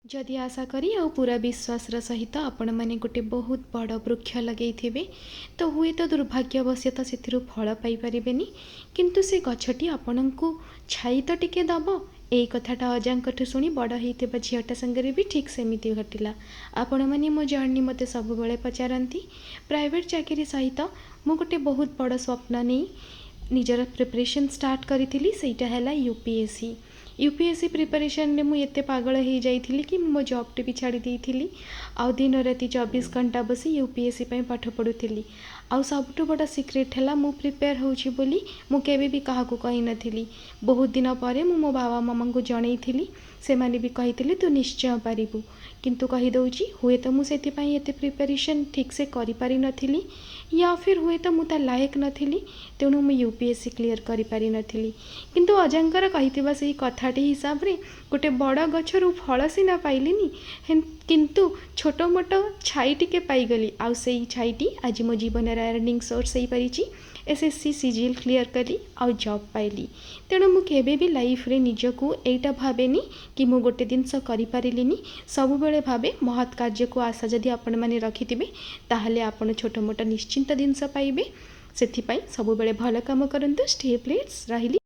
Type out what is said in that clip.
जदि आशा करी आ पूरा विश्वास सहित आपण मैंने गोटे बहुत बड़ वृक्ष लगे तो हुए तो दुर्भाग्यवशत से फल पाइपर किंतु से गछटी आपण को छाई तो टिके दब यही कथाटा अजांठ शुणी बड़ होता झीटा संगे भी ठीक सेमती घटला। आपण मैंने मो जर्नी मत सब पचारती प्राइवेट चाकरी सहित मु गोटे बहुत बड़ स्वप्न नहीं निजर प्रिपरेशन स्टार्ट करी सेटा यूपीएससी यूपीएससी प्रिपरेशन में मुझे पागल हो जाइली कि मो जॉब भी छाड़ी देती आउ दिन राति 24 घंटा बसी यूपीएससी पाठ पढ़ुली आउ सबुठ बड़ा सिक्रेट है मु प्रिपेयर होची बोली मु केबे भी कहा कही नथिली। बहुत दिन पर मो बाबा मामा को जनईली से माने भी कही तू निश्चय पारिबु किंतु कहीदे हुए तो मुझे प्रिपरेशन ठीक से करि पारि नथिली या फिर हुए तो मुझे लायक नथिली तेणु मु यूपीएससी क्लियर करि पारि नथिली। किंतु अजांकर कहिथिबा सेही कथाटी हिसाब रे गोटे बड़ गछरु फल सीना पाइलिनी किंतु छोट मोट छाई टिके पाइगली आउ सेही छाईटी आज मो जीवन अर्निंग सोर्स हो पारिछि। एसएससी सीजीएल क्लियर कली आउ जॉब पाइली तेणु मु केबे भी लाइफ रे निजको एटा भावेनी कि मु गोटे जिनस करि पारिलिनी सब बेले भावे महत् कार्य को आशा जदि आपण माने रखिथिबे ताहले आपण छोट मोट निश्चिंत जिनस पाइबे। सेथिपाई सब बेले भल काम करंतु। Stay please रहिली।